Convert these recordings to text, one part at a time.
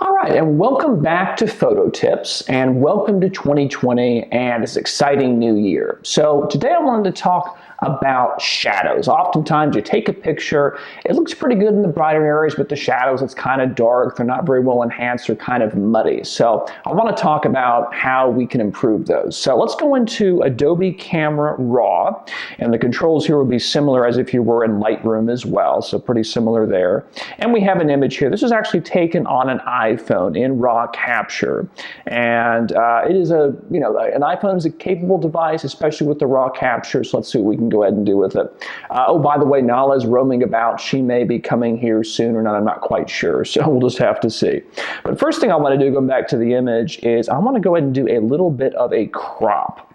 All right, and welcome back to Photo Tips, and welcome to 2020 and this exciting new year. So today I wanted to talk about shadows. Oftentimes you take a picture, it looks pretty good in the brighter areas, but the shadows, it's kind of dark, they're not very well enhanced, they're kind of muddy. So I want to talk about how we can improve those. So let's go into Adobe Camera Raw, and the controls here will be similar as if you were in Lightroom as well, so pretty similar there. And we have an image here. This is actually taken on an iPhone in RAW capture, and it is an iPhone is a capable device, especially with the RAW capture. So let's see what we can go ahead and do with it. Oh, by the way, Nala's roaming about. She may be coming here soon or not. I'm not quite sure, so we'll just have to see. But first thing I want to do, going back to the image, is I want to go ahead and do a little bit of a crop.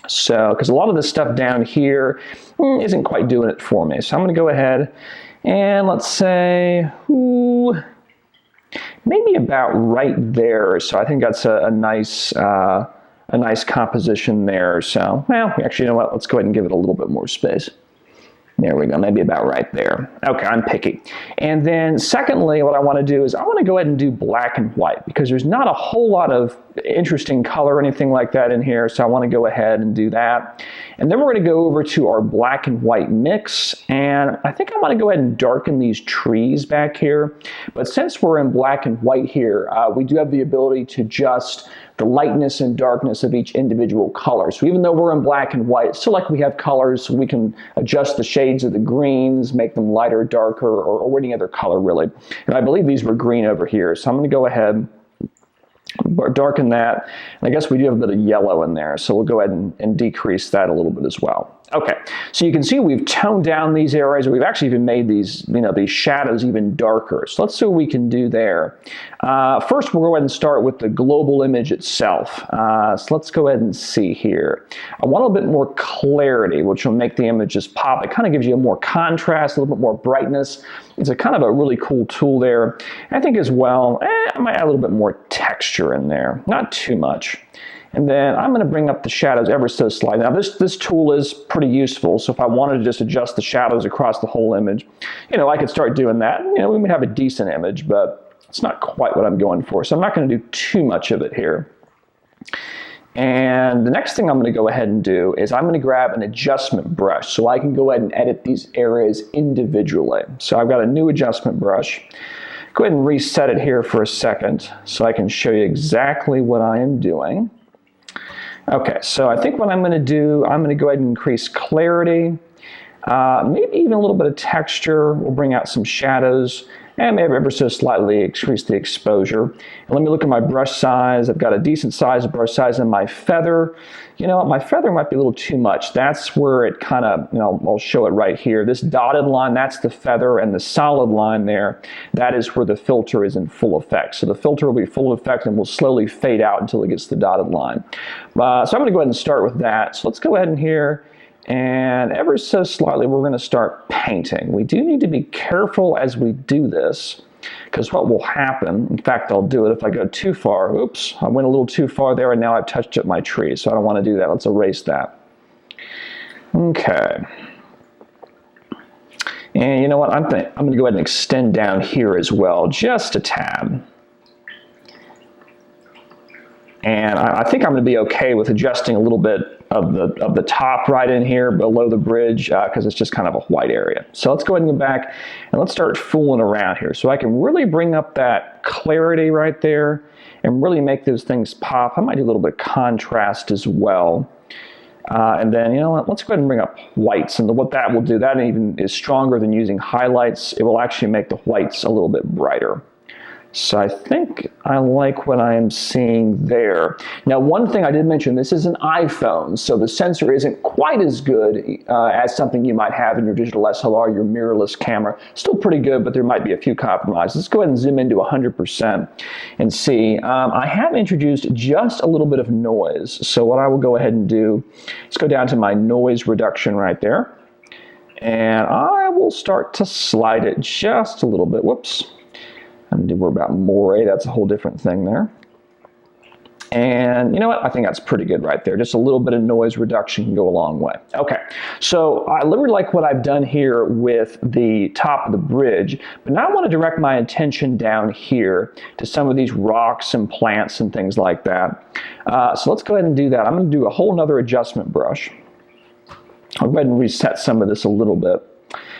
So, because a lot of this stuff down here isn't quite doing it for me. So I'm going to go ahead and let's say, maybe about right there. So I think that's a nice composition there. So, well, actually, you know what? Let's go ahead and give it a little bit more space. There we go, maybe about right there. Okay, I'm picky. And then secondly, what I want to do is I want to go ahead and do black and white because there's not a whole lot of interesting color or anything like that in here. So I want to go ahead and do that. And then we're going to go over to our black and white mix. And I think I want to go ahead and darken these trees back here. But since we're in black and white here, we do have the ability to adjust the lightness and darkness of each individual color. So even though we're in black and white, it's still like we have colors, so we can adjust the shades of the greens, make them lighter, darker, or any other color really. And I believe these were green over here, so I'm going to go ahead and darken that. And I guess we do have a bit of yellow in there, so we'll go ahead and decrease that a little bit as well. Okay, so you can see we've toned down these areas. We've actually even made these, these shadows even darker. So let's see what we can do there. First, we'll go ahead and start with the global image itself. So let's go ahead and see here. I want a little bit more clarity, which will make the image just pop. It kind of gives you a more contrast, a little bit more brightness. It's a kind of a really cool tool there. I think as well, I might add a little bit more texture in there, not too much. And then I'm going to bring up the shadows ever so slightly. Now this tool is pretty useful, so if I wanted to just adjust the shadows across the whole image, I could start doing that. We would have a decent image, but it's not quite what I'm going for. So I'm not going to do too much of it here. And the next thing I'm going to go ahead and do is I'm going to grab an adjustment brush so I can go ahead and edit these areas individually. So I've got a new adjustment brush. Go ahead and reset it here for a second so I can show you exactly what I am doing. Okay, so I think what I'm going to do, I'm going to go ahead and increase clarity, maybe even a little bit of texture. We'll bring out some shadows, and maybe ever so slightly increase the exposure. And let me look at my brush size. I've got a decent size brush size in my feather. My feather might be a little too much. That's where it kind of, I'll show it right here. This dotted line, that's the feather, and the solid line there, that is where the filter is in full effect. So the filter will be full effect and will slowly fade out until it gets the dotted line. So I'm going to go ahead and start with that. So let's go ahead and here, and ever so slightly, we're going to start painting. We do need to be careful as we do this, because what will happen, in fact, I'll do it if I go too far. Oops, I went a little too far there, and now I've touched up my tree, so I don't want to do that. Let's erase that. Okay. And you know what? I'm going to go ahead and extend down here as well, just a tad. And I think I'm going to be okay with adjusting a little bit of the top right in here below the bridge because it's just kind of a white area. So let's go ahead and go back and let's start fooling around here. So I can really bring up that clarity right there and really make those things pop. I might do a little bit of contrast as well. And then, let's go ahead and bring up whites. And what that will do, that even is stronger than using highlights. It will actually make the whites a little bit brighter. So I think I like what I am seeing there. Now, one thing I did mention, this is an iPhone, so the sensor isn't quite as good as something you might have in your digital SLR, your mirrorless camera. Still pretty good, but there might be a few compromises. Let's go ahead and zoom into 100% and see. I have introduced just a little bit of noise. So what I will go ahead and do, let's go down to my noise reduction right there. And I will start to slide it just a little bit. Whoops. And we're about moire, that's a whole different thing there. And you know what? I think that's pretty good right there. Just a little bit of noise reduction can go a long way. Okay, so I really like what I've done here with the top of the bridge, but now I want to direct my attention down here to some of these rocks and plants and things like that. So let's go ahead and do that. I'm going to do a whole nother adjustment brush. I'll go ahead and reset some of this a little bit.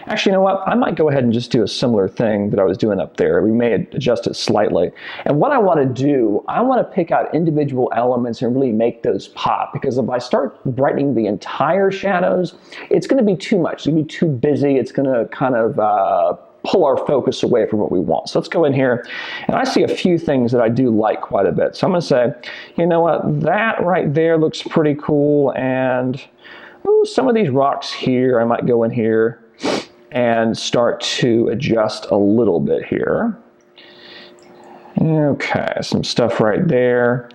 Actually, you know what? I might go ahead and just do a similar thing that I was doing up there. We may adjust it slightly. And what I want to do, I want to pick out individual elements and really make those pop. Because if I start brightening the entire shadows, it's going to be too much. It's going to be too busy. It's going to kind of pull our focus away from what we want. So let's go in here. And I see a few things that I do like quite a bit. So I'm going to say, you know what? That right there looks pretty cool. And ooh, some of these rocks here, I might go in here and start to adjust a little bit here. Okay, some stuff right there.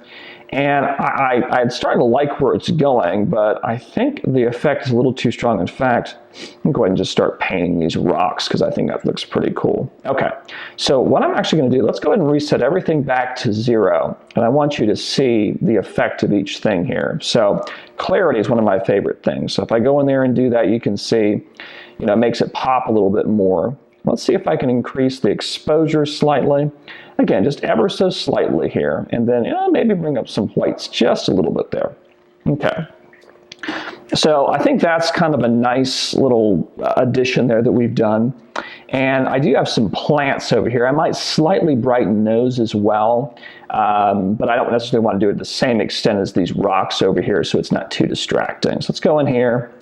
And I'm starting to like where it's going, but I think the effect is a little too strong. In fact, I'm going to go ahead and just start painting these rocks because I think that looks pretty cool. Okay, so what I'm actually going to do, let's go ahead and reset everything back to 0. And I want you to see the effect of each thing here. So clarity is one of my favorite things. So if I go in there and do that, you can see, you know, it makes it pop a little bit more. Let's see if I can increase the exposure slightly. Again, just ever so slightly here. And then, you know, maybe bring up some whites just a little bit there. Okay. So I think that's kind of a nice little addition there that we've done. And I do have some plants over here. I might slightly brighten those as well, but I don't necessarily want to do it to the same extent as these rocks over here so it's not too distracting. So let's go in here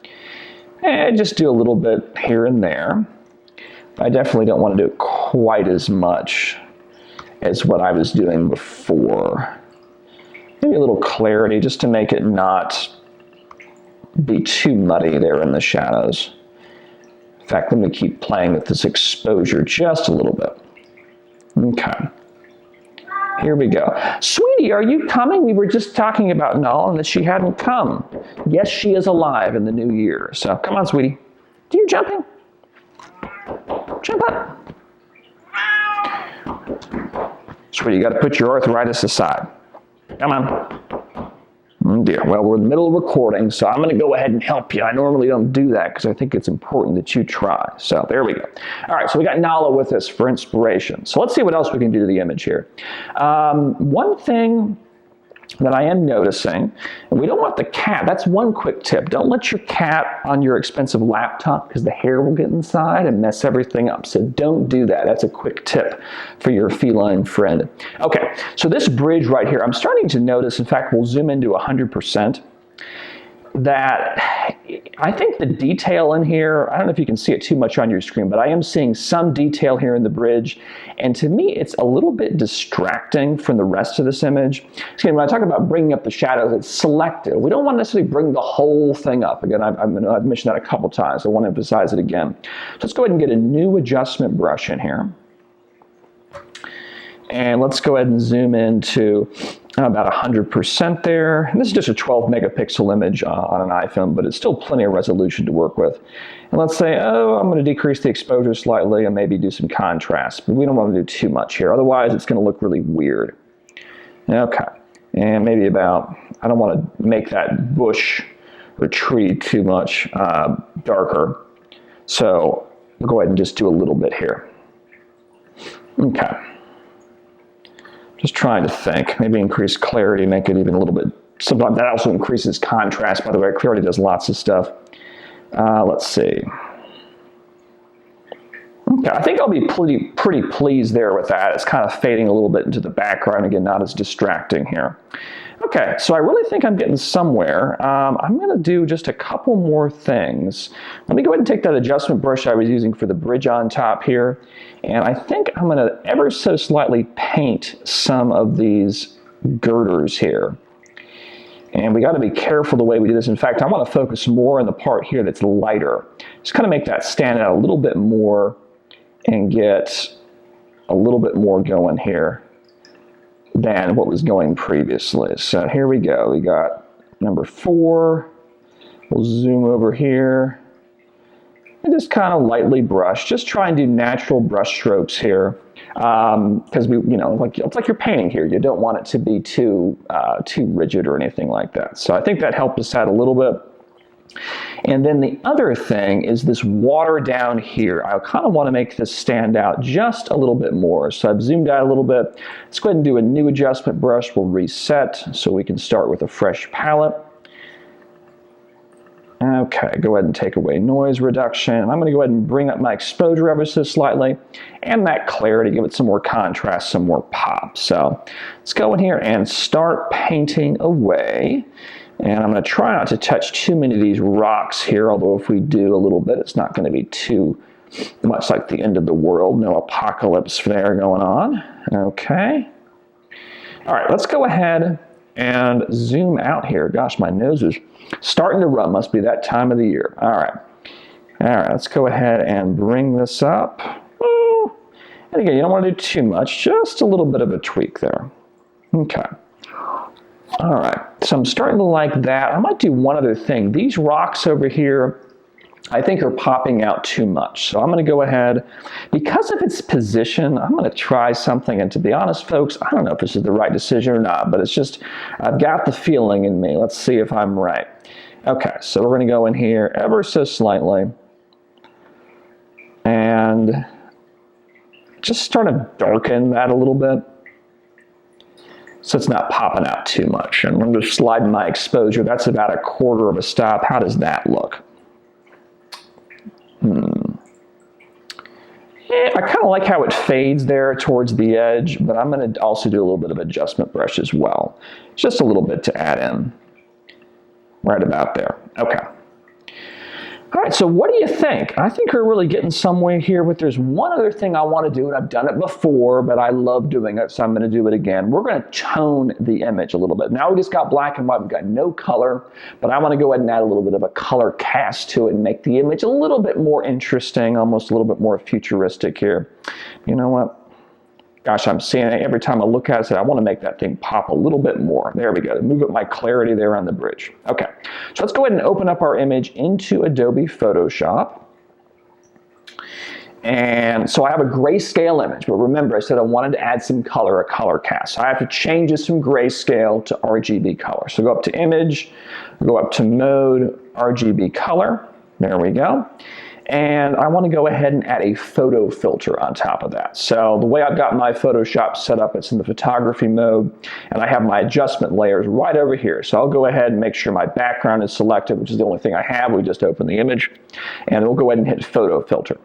and just do a little bit here and there. I definitely don't want to do it quite as much as what I was doing before. Maybe a little clarity just to make it not be too muddy there in the shadows. In fact, let me keep playing with this exposure just a little bit. Okay. Here we go. Sweetie, are you coming? We were just talking about Null and that she hadn't come. Yes, she is alive in the new year. So come on, sweetie. Do you jumping? Jump up. Sweetie, you got to put your arthritis aside. Come on. Oh dear. Well, we're in the middle of recording, so I'm going to go ahead and help you. I normally don't do that because I think it's important that you try. So there we go. All right, so we got Nala with us for inspiration. So let's see what else we can do to the image here. One thing that I am noticing, and we don't want the cat, that's one quick tip. Don't let your cat on your expensive laptop because the hair will get inside and mess everything up. So don't do that. That's a quick tip for your feline friend. Okay, so this bridge right here, I'm starting to notice, in fact, we'll zoom into 100%, that I think the detail in here, I don't know if you can see it too much on your screen, but I am seeing some detail here in the bridge. And to me, it's a little bit distracting from the rest of this image. So when I talk about bringing up the shadows, it's selective. We don't want to necessarily bring the whole thing up. Again, I've mentioned that a couple times. I want to emphasize it again. So let's go ahead and get a new adjustment brush in here. And let's go ahead and zoom into about 100% there. And this is just a 12 megapixel image on an iPhone, but it's still plenty of resolution to work with. And let's say, oh, I'm going to decrease the exposure slightly and maybe do some contrast, but we don't want to do too much here. Otherwise, it's going to look really weird. Okay. And maybe about, I don't want to make that bush or tree too much darker. So we'll go ahead and just do a little bit here. Okay. Just trying to think, maybe increase clarity, make it even a little bit, sometimes that also increases contrast, by the way. Clarity does lots of stuff. Let's see. Okay, I think I'll be pretty pleased there with that. It's kind of fading a little bit into the background, again, not as distracting here. Okay, so I really think I'm getting somewhere. I'm going to do just a couple more things. Let me go ahead and take that adjustment brush I was using for the bridge on top here, and I think I'm going to ever so slightly paint some of these girders here. And we got to be careful the way we do this. In fact, I want to focus more on the part here that's lighter. Just kind of make that stand out a little bit more and get a little bit more going here than what was going previously. So here we go. We got number 4. We'll zoom over here and just kind of lightly brush. Just try and do natural brush strokes here. because it's like you're painting here. You don't want it to be too rigid or anything like that. So I think that helped us out a little bit. And then the other thing is this water down here. I kind of want to make this stand out just a little bit more. So I've zoomed out a little bit. Let's go ahead and do a new adjustment brush. We'll reset so we can start with a fresh palette. Okay, go ahead and take away noise reduction. I'm going to go ahead and bring up my exposure ever so slightly and that clarity, give it some more contrast, some more pop. So let's go in here and start painting away. And I'm going to try not to touch too many of these rocks here, although if we do a little bit, it's not going to be too much like the end of the world. No apocalypse there going on. Okay. All right, let's go ahead and zoom out here. Gosh, my nose is starting to run. Must be that time of the year. All right. All right, let's go ahead and bring this up. And again, you don't want to do too much, just a little bit of a tweak there. Okay. All right, so I'm starting to like that. I might do one other thing. These rocks over here, I think are popping out too much. So I'm going to go ahead, because of its position, I'm going to try something. And to be honest, folks, I don't know if this is the right decision or not, but it's just, I've got the feeling in me. Let's see if I'm right. Okay, so we're going to go in here ever so slightly and just start to darken that a little bit, so it's not popping out too much. And I'm just sliding my exposure. That's about 1/4 of a stop. How does that look? Yeah, I kind of like how it fades there towards the edge, but I'm going to also do a little bit of adjustment brush as well. Just a little bit to add in. Right about there. Okay. All right, so what do you think? I think we're really getting somewhere here, but there's one other thing I want to do, and I've done it before, but I love doing it, so I'm going to do it again. We're going to tone the image a little bit. Now we just got black and white, we've got no color, but I want to go ahead and add a little bit of a color cast to it and make the image a little bit more interesting, almost a little bit more futuristic here. You know what? Gosh, I'm seeing it every time I look at it. I want to make that thing pop a little bit more. There we go. Move up my clarity there on the bridge. Okay, so let's go ahead and open up our image into Adobe Photoshop. And so I have a grayscale image, but remember I said I wanted to add some color, a color cast. So I have to change this from grayscale to RGB color. So go up to Image, go up to Mode, RGB Color. There we go. And I want to go ahead and add a photo filter on top of that. So the way I've got my Photoshop set up, it's in the photography mode, and I have my adjustment layers right over here. So I'll go ahead and make sure my background is selected, which is the only thing I have. We just opened the image, and we'll go ahead and hit photo filter.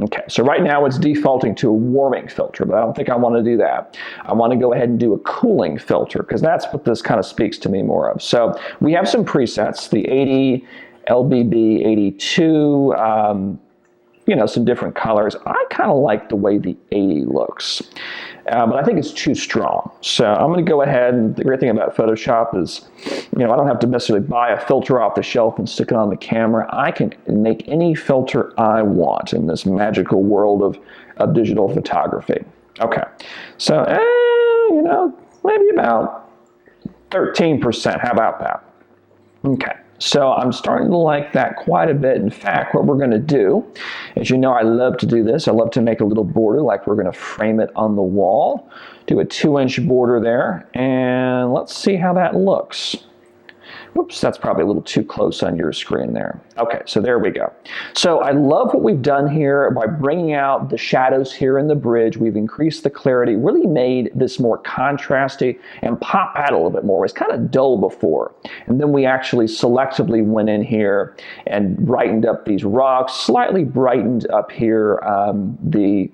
Okay, so right now it's defaulting to a warming filter, but I don't think I want to do that. I want to go ahead and do a cooling filter, because that's what this kind of speaks to me more of. So we have some presets, the 80, LBB 82, some different colors. I kind of like the way the 80 looks, but I think it's too strong. So I'm going to go ahead, and the great thing about Photoshop is, I don't have to necessarily buy a filter off the shelf and stick it on the camera. I can make any filter I want in this magical world of digital photography. Okay, so, maybe about 13%. How about that? Okay. So I'm starting to like that quite a bit. In fact, what we're going to do, as you know, I love to do this. I love to make a little border like we're going to frame it on the wall. Do a 2-inch border there, and let's see how that looks. Whoops, that's probably a little too close on your screen there. Okay, so there we go. So I love what we've done here by bringing out the shadows here in the bridge. We've increased the clarity, really made this more contrasty and pop out a little bit more. It was kind of dull before. And then we actually selectively went in here and brightened up these rocks, slightly brightened up here the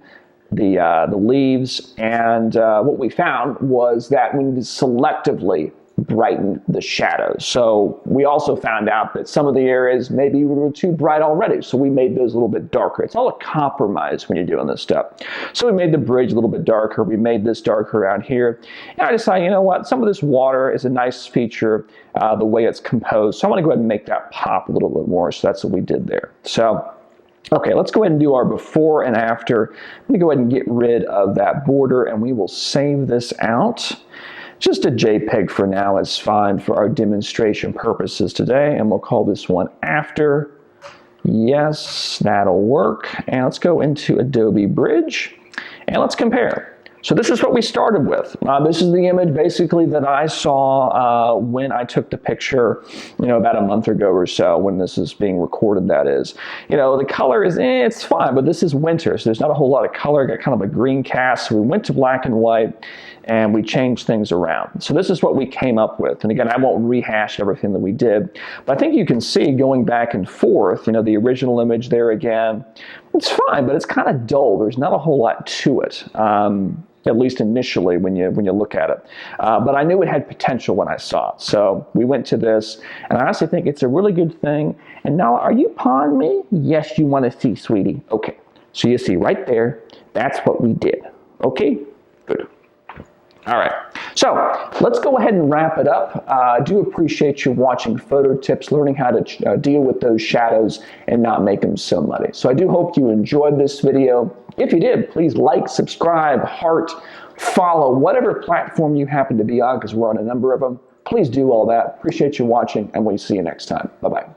leaves. And what we found was that we selectively brighten the shadows. So we also found out that some of the areas maybe were too bright already, so we made those a little bit darker. It's all a compromise when you're doing this stuff. So we made the bridge a little bit darker. We made this darker around here. And I decided, you know what, some of this water is a nice feature, the way it's composed. So I want to go ahead and make that pop a little bit more. So that's what we did there. So okay, let's go ahead and do our before and after. I'm going to go ahead and get rid of that border, and we will save this out. Just a JPEG for now is fine for our demonstration purposes today, and we'll call this one after. Yes, that'll work. And let's go into Adobe Bridge, and let's compare. So this is what we started with. This is the image basically that I saw when I took the picture, about a month ago or so, when this is being recorded, that is. The color is, it's fine, but this is winter, so there's not a whole lot of color. Got kind of a green cast, so we went to black and white, and we changed things around. So this is what we came up with. And again, I won't rehash everything that we did, but I think you can see going back and forth, the original image there again, it's fine, but it's kind of dull. There's not a whole lot to it. At least initially when you look at it. But I knew it had potential when I saw it. So we went to this, and I honestly think it's a really good thing. And now, are you pawing me? Yes, you want to see, sweetie. Okay, so you see right there, that's what we did. Okay, good. All right, so let's go ahead and wrap it up. I do appreciate you watching Photo Tips, learning how to deal with those shadows and not make them so muddy. So I do hope you enjoyed this video. If you did, please like, subscribe, heart, follow, whatever platform you happen to be on, because we're on a number of them. Please do all that. Appreciate you watching, and we'll see you next time. Bye-bye.